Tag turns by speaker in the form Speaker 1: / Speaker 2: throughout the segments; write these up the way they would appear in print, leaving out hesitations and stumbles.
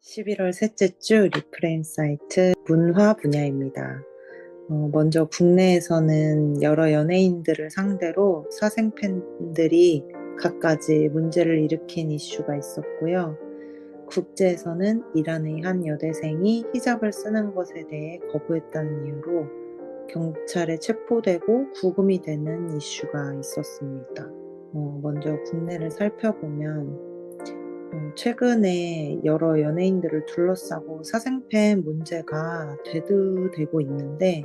Speaker 1: 11월 셋째 주 리프레임 사이트 문화 분야입니다. 먼저 국내에서는 여러 연예인들을 상대로 사생팬들이 갖가지 문제를 일으킨 이슈가 있었고요. 국제에서는 이란의 한 여대생이 히잡을 쓰는 것에 대해 거부했다는 이유로 경찰에 체포되고 구금이 되는 이슈가 있었습니다. 먼저 국내를 살펴보면 최근에 여러 연예인들을 둘러싸고 사생팬 문제가 대두되고 있는데,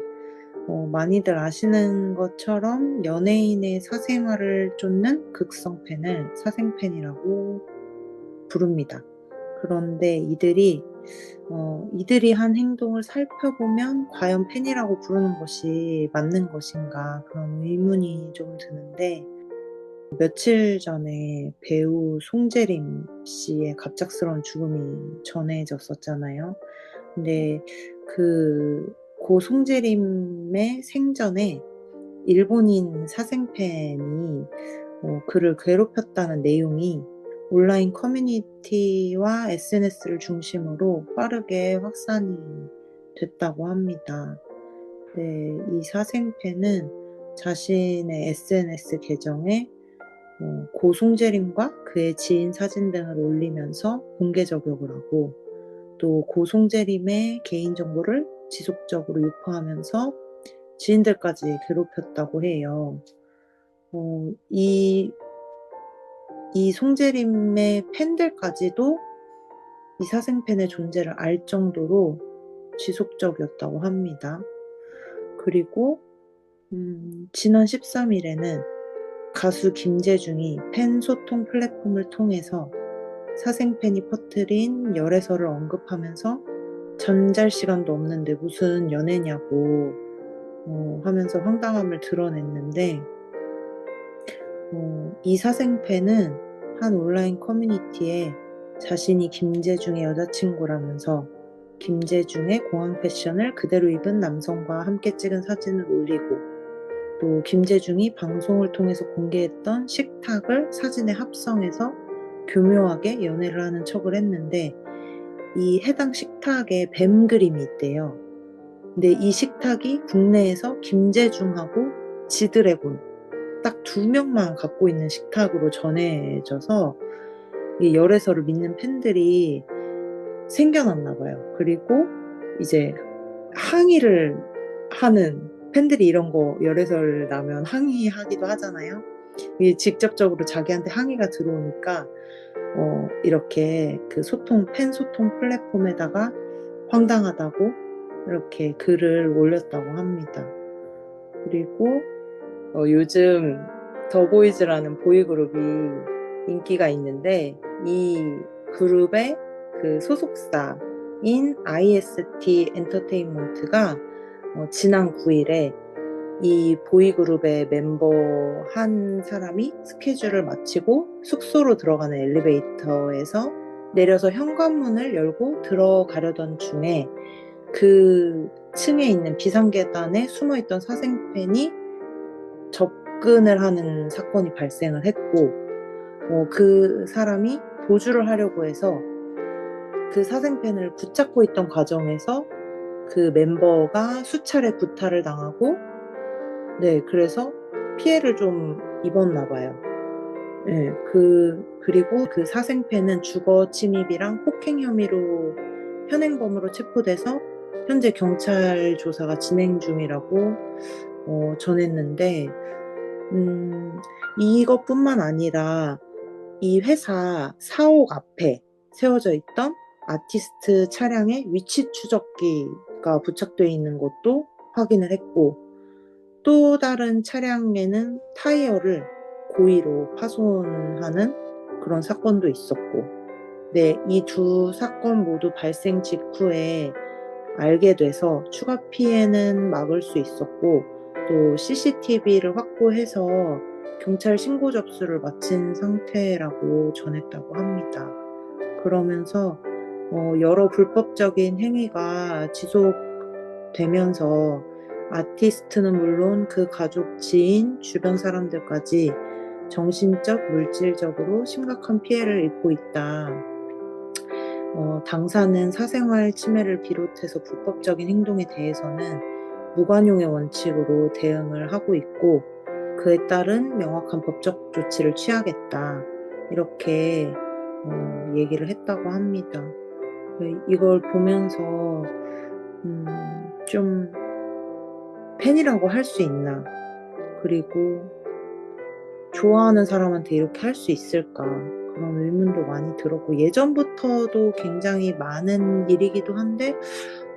Speaker 1: 많이들 아시는 것처럼 연예인의 사생활을 쫓는 극성팬을 사생팬이라고 부릅니다. 그런데 이들이 한 행동을 살펴보면 과연 팬이라고 부르는 것이 맞는 것인가, 그런 의문이 좀 드는데, 며칠 전에 배우 송재림 씨의 갑작스러운 죽음이 전해졌었잖아요. 근데 고 송재림의 생전에 일본인 사생팬이 그를 괴롭혔다는 내용이 온라인 커뮤니티와 SNS를 중심으로 빠르게 확산이 됐다고 합니다. 네, 이 사생팬은 자신의 SNS 계정에 고 송재림과 그의 지인 사진 등을 올리면서 공개 저격을 하고, 또 고 송재림의 개인정보를 지속적으로 유포하면서 지인들까지 괴롭혔다고 해요. 이 송재림의 팬들까지도 이 사생팬의 존재를 알 정도로 지속적이었다고 합니다. 그리고 지난 13일에는 가수 김재중이 팬 소통 플랫폼을 통해서 사생팬이 퍼뜨린 열애설을 언급하면서 잠잘 시간도 없는데 무슨 연애냐고 하면서 황당함을 드러냈는데, 이 사생팬은 한 온라인 커뮤니티에 자신이 김재중의 여자친구라면서 김재중의 공항 패션을 그대로 입은 남성과 함께 찍은 사진을 올리고, 또 김재중이 방송을 통해서 공개했던 식탁을 사진에 합성해서 교묘하게 연애를 하는 척을 했는데, 이 해당 식탁에 뱀 그림이 있대요. 근데 이 식탁이 국내에서 김재중하고 지드래곤 딱 2명만 갖고 있는 식탁으로 전해져서 이 열애설을 믿는 팬들이 생겨났나 봐요. 그리고 이제 항의를 하는 팬들이, 이런 거 열애설 나면 항의하기도 하잖아요. 이게 직접적으로 자기한테 항의가 들어오니까 이렇게 그 팬 소통 플랫폼에다가 황당하다고 이렇게 글을 올렸다고 합니다. 그리고 요즘 더보이즈라는 보이그룹이 인기가 있는데, 이 그룹의 그 소속사인 IST 엔터테인먼트가 지난 9일에 이 보이그룹의 멤버 한 사람이 스케줄을 마치고 숙소로 들어가는 엘리베이터에서 내려서 현관문을 열고 들어가려던 중에 그 층에 있는 비상계단에 숨어있던 사생팬이 접근을 하는 사건이 발생을 했고, 그 사람이 도주를 하려고 해서 그 사생팬을 붙잡고 있던 과정에서 그 멤버가 수차례 구타를 당하고, 네, 그래서 피해를 좀 입었나 봐요. 네, 그리고 그 사생팬은 주거 침입이랑 폭행 혐의로 현행범으로 체포돼서 현재 경찰 조사가 진행 중이라고 전했는데, 이것뿐만 아니라 이 회사 사옥 앞에 세워져 있던 아티스트 차량에 위치 추적기가 부착되어 있는 것도 확인을 했고, 또 다른 차량에는 타이어를 고의로 파손하는 그런 사건도 있었고, 네, 이 두 사건 모두 발생 직후에 알게 돼서 추가 피해는 막을 수 있었고, 또 CCTV를 확보해서 경찰 신고 접수를 마친 상태라고 전했다고 합니다. 그러면서 여러 불법적인 행위가 지속되면서 아티스트는 물론 그 가족, 지인, 주변 사람들까지 정신적, 물질적으로 심각한 피해를 입고 있다. 당사는 사생활 침해를 비롯해서 불법적인 행동에 대해서는 무관용의 원칙으로 대응을 하고 있고 그에 따른 명확한 법적 조치를 취하겠다. 이렇게 얘기를 했다고 합니다. 이걸 보면서 좀 팬이라고 할 수 있나? 그리고 좋아하는 사람한테 이렇게 할 수 있을까? 그런 의문도 많이 들었고 예전부터도 굉장히 많은 일이기도 한데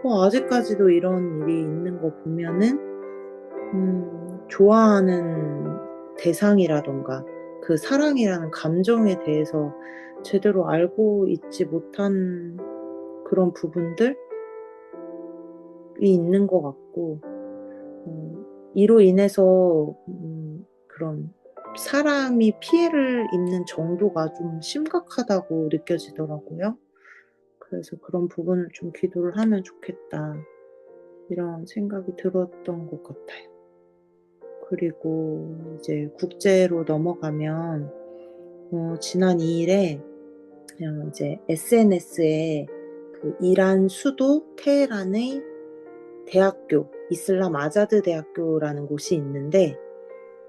Speaker 1: 아직까지도 이런 일이 있는 거 보면은 좋아하는 대상이라던가 그 사랑이라는 감정에 대해서 제대로 알고 있지 못한 그런 부분들이 있는 것 같고 이로 인해서 그런 사람이 피해를 입는 정도가 좀 심각하다고 느껴지더라고요. 그래서 그런 부분을 좀 기도를 하면 좋겠다. 이런 생각이 들었던 것 같아요. 그리고 이제 국제로 넘어가면 지난 2일에 그냥 이제 SNS에 그 이란 수도 테헤란의 대학교, 이슬람 아자드 대학교라는 곳이 있는데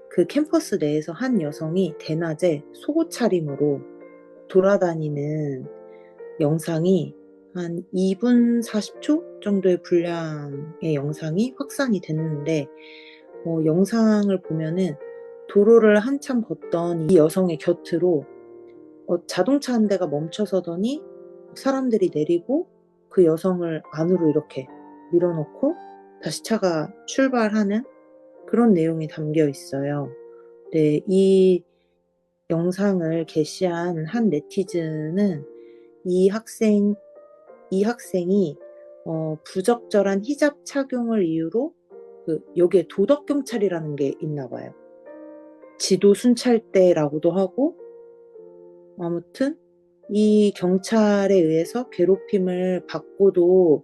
Speaker 1: 그 캠퍼스 내에서 한 여성이 대낮에 속옷 차림으로 돌아다니는 영상이 한 2분 40초 정도의 분량의 영상이 확산이 됐는데 영상을 보면은 도로를 한참 걷던 이 여성의 곁으로 자동차 한 대가 멈춰서더니 사람들이 내리고 그 여성을 안으로 이렇게 밀어넣고 다시 차가 출발하는 그런 내용이 담겨 있어요. 네, 이 영상을 게시한 한 네티즌은 이 학생이 부적절한 히잡 착용을 이유로 여기에 도덕 경찰이라는 게 있나 봐요. 지도 순찰대라고도 하고 아무튼 이 경찰에 의해서 괴롭힘을 받고도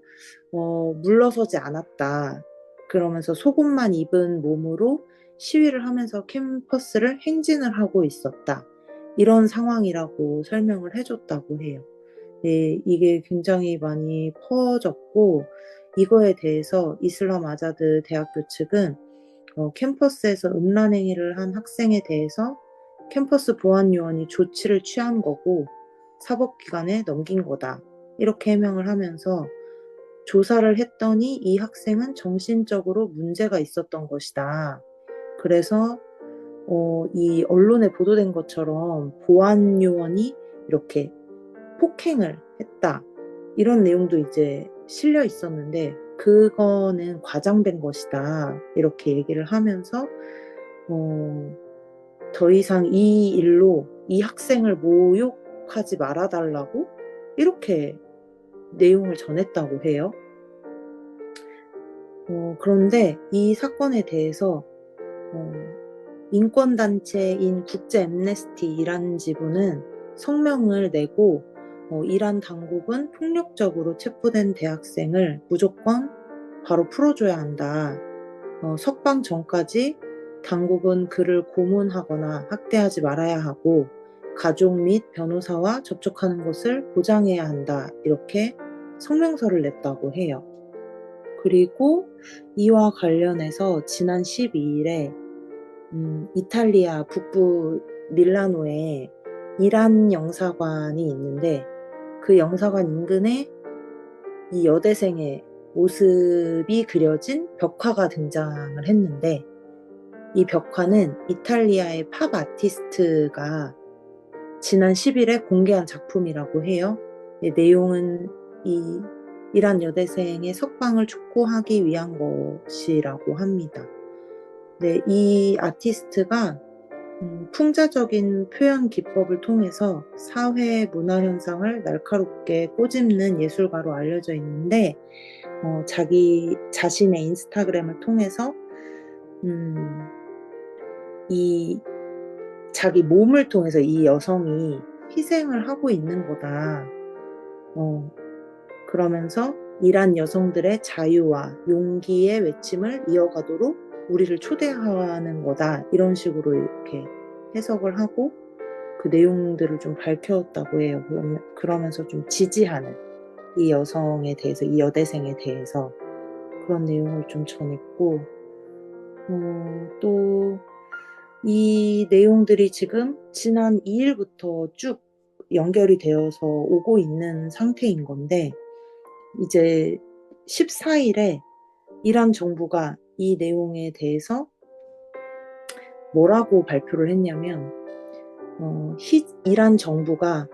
Speaker 1: 물러서지 않았다. 그러면서 속옷만 입은 몸으로 시위를 하면서 캠퍼스를 행진을 하고 있었다. 이런 상황이라고 설명을 해줬다고 해요. 네, 이게 굉장히 많이 퍼졌고 이거에 대해서 이슬람 아자드 대학교 측은 캠퍼스에서 음란 행위를 한 학생에 대해서 캠퍼스 보안 요원이 조치를 취한 거고 사법기관에 넘긴 거다. 이렇게 해명을 하면서 조사를 했더니 이 학생은 정신적으로 문제가 있었던 것이다. 그래서 이 언론에 보도된 것처럼 보안 요원이 이렇게 폭행을 했다. 이런 내용도 이제 실려 있었는데 그거는 과장된 것이다. 이렇게 얘기를 하면서 더 이상 이 일로 이 학생을 모욕하지 말아달라고 이렇게 내용을 전했다고 해요. 그런데 이 사건에 대해서 인권단체인 국제 앰네스티 이란 지부는 성명을 내고 이란 당국은 폭력적으로 체포된 대학생을 무조건 바로 풀어줘야 한다. 석방 전까지 당국은 그를 고문하거나 학대하지 말아야 하고 가족 및 변호사와 접촉하는 것을 보장해야 한다. 이렇게 성명서를 냈다고 해요. 그리고 이와 관련해서 지난 12일에 이탈리아 북부 밀라노에 이란 영사관이 있는데 그 영사관 인근에 이 여대생의 모습이 그려진 벽화가 등장을 했는데 이 벽화는 이탈리아의 팝 아티스트가 지난 10일에 공개한 작품이라고 해요. 내용은 이 이란 여대생의 석방을 촉구하기 위한 것이라고 합니다. 네, 이 아티스트가 풍자적인 표현 기법을 통해서 사회 문화 현상을 날카롭게 꼬집는 예술가로 알려져 있는데 자기 자신의 인스타그램을 통해서 이 자기 몸을 통해서 이 여성이 희생을 하고 있는 거다. 그러면서 이란 여성들의 자유와 용기의 외침을 이어가도록 우리를 초대하는 거다. 이런 식으로 이렇게 해석을 하고 그 내용들을 좀 밝혔다고 해요. 그러면서 좀 지지하는 이 여성에 대해서, 이 여대생에 대해서 그런 내용을 좀 전했고, 또 이 내용들이 지금 지난 2일부터 쭉 연결이 되어서 오고 있는 상태인 건데, 이제 14일에 이란 정부가 이 내용에 대해서 뭐라고 발표를 했냐면, 이란 정부가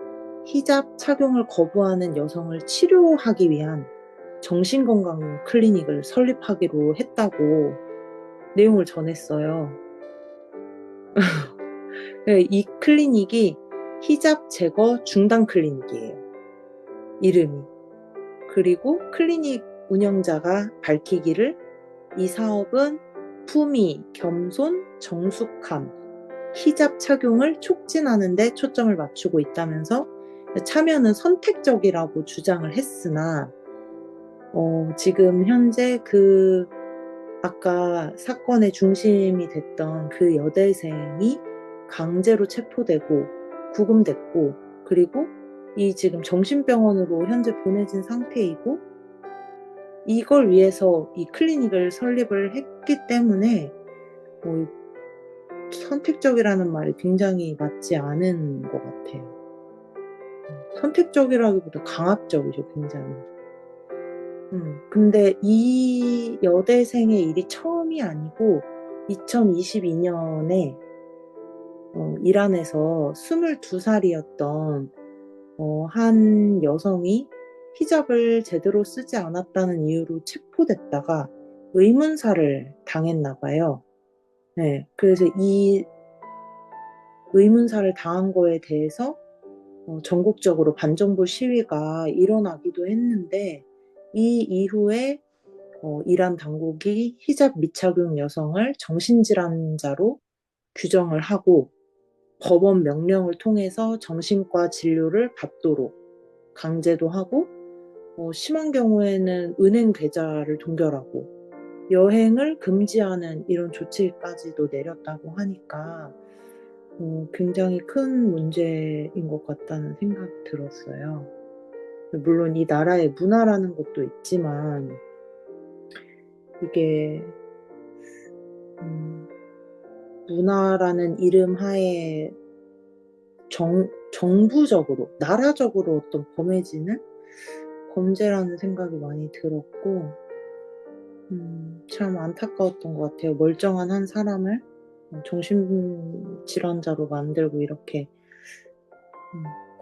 Speaker 1: 히잡 착용을 거부하는 여성을 치료하기 위한 정신건강 클리닉을 설립하기로 했다고 내용을 전했어요. 이 클리닉이 히잡 제거 중단 클리닉이에요, 이름이. 그리고 클리닉 운영자가 밝히기를 이 사업은 품위, 겸손, 정숙함, 히잡 착용을 촉진하는 데 초점을 맞추고 있다면서 참여는 선택적이라고 주장을 했으나, 지금 현재 그 아까 사건의 중심이 됐던 그 여대생이 강제로 체포되고 구금됐고, 그리고 이 지금 정신병원으로 현재 보내진 상태이고, 이걸 위해서 이 클리닉을 설립을 했기 때문에 선택적이라는 말이 굉장히 맞지 않은 것 같아요. 선택적이라기보다 강압적이죠, 굉장히. 근데 이 여대생의 일이 처음이 아니고 2022년에 이란에서 22살이었던 한 여성이 히잡을 제대로 쓰지 않았다는 이유로 체포됐다가 의문사를 당했나 봐요. 네, 그래서 이 의문사를 당한 거에 대해서 전국적으로 반정부 시위가 일어나기도 했는데, 이 이후에 이란 당국이 히잡 미착용 여성을 정신질환자로 규정을 하고 법원 명령을 통해서 정신과 진료를 받도록 강제도 하고, 심한 경우에는 은행 계좌를 동결하고 여행을 금지하는 이런 조치까지도 내렸다고 하니까 굉장히 큰 문제인 것 같다는 생각이 들었어요. 물론 이 나라의 문화라는 것도 있지만, 이게 문화라는 이름 하에 정부적으로, 나라적으로 어떤 범해지는 범죄라는 생각이 많이 들었고, 참 안타까웠던 것 같아요. 멀쩡한 한 사람을 정신질환자로 만들고 이렇게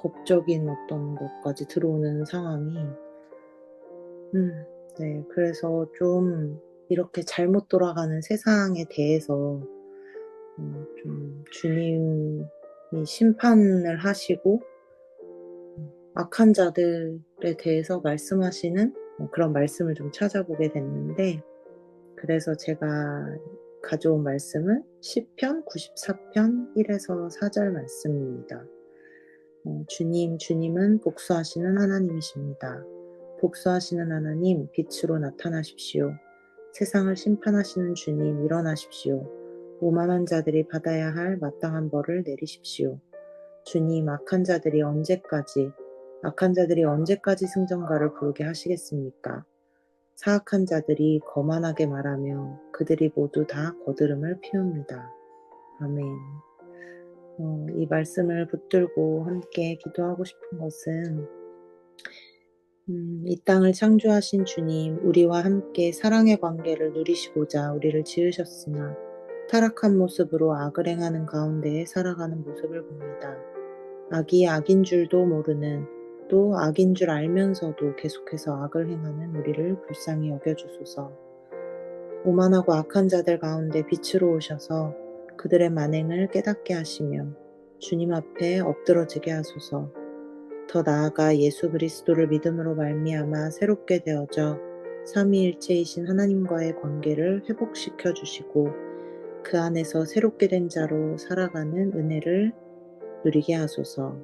Speaker 1: 법적인 어떤 것까지 들어오는 상황이, 네, 그래서 좀 이렇게 잘못 돌아가는 세상에 대해서 좀 주님이 심판을 하시고 악한 자들에 대해서 말씀하시는 그런 말씀을 좀 찾아보게 됐는데, 그래서 제가 가져온 말씀은 시편 94편 1에서 4절 말씀입니다. 주님은 복수하시는 하나님이십니다. 복수하시는 하나님, 빛으로 나타나십시오. 세상을 심판하시는 주님, 일어나십시오. 오만한 자들이 받아야 할 마땅한 벌을 내리십시오. 주님, 악한 자들이 언제까지 승전가를 부르게 하시겠습니까? 사악한 자들이 거만하게 말하며 그들이 모두 다 거드름을 피웁니다. 아멘. 이 말씀을 붙들고 함께 기도하고 싶은 것은, 이 땅을 창조하신 주님, 우리와 함께 사랑의 관계를 누리시고자 우리를 지으셨으나 타락한 모습으로 악을 행하는 가운데에 살아가는 모습을 봅니다. 악이 악인 줄도 모르는, 또 악인 줄 알면서도 계속해서 악을 행하는 우리를 불쌍히 여겨주소서. 오만하고 악한 자들 가운데 빛으로 오셔서 그들의 만행을 깨닫게 하시며 주님 앞에 엎드러지게 하소서. 더 나아가 예수 그리스도를 믿음으로 말미암아 새롭게 되어져 삼위일체이신 하나님과의 관계를 회복시켜 주시고 그 안에서 새롭게 된 자로 살아가는 은혜를 누리게 하소서.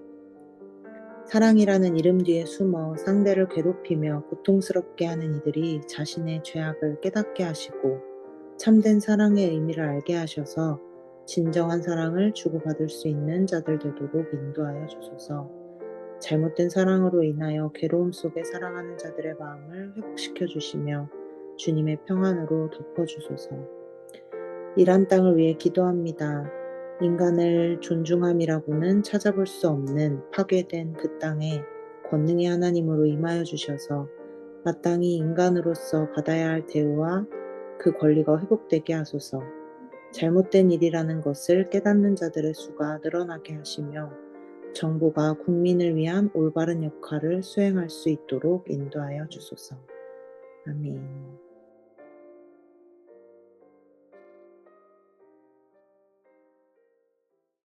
Speaker 1: 사랑이라는 이름 뒤에 숨어 상대를 괴롭히며 고통스럽게 하는 이들이 자신의 죄악을 깨닫게 하시고 참된 사랑의 의미를 알게 하셔서 진정한 사랑을 주고받을 수 있는 자들 되도록 인도하여 주소서. 잘못된 사랑으로 인하여 괴로움 속에 살아가는 자들의 마음을 회복시켜 주시며 주님의 평안으로 덮어 주소서. 이란 땅을 위해 기도합니다. 인간을 존중함이라고는 찾아볼 수 없는 파괴된 그 땅에 권능의 하나님으로 임하여 주셔서 마땅히 인간으로서 받아야 할 대우와 그 권리가 회복되게 하소서. 잘못된 일이라는 것을 깨닫는 자들의 수가 늘어나게 하시며 정부가 국민을 위한 올바른 역할을 수행할 수 있도록 인도하여 주소서. 아멘.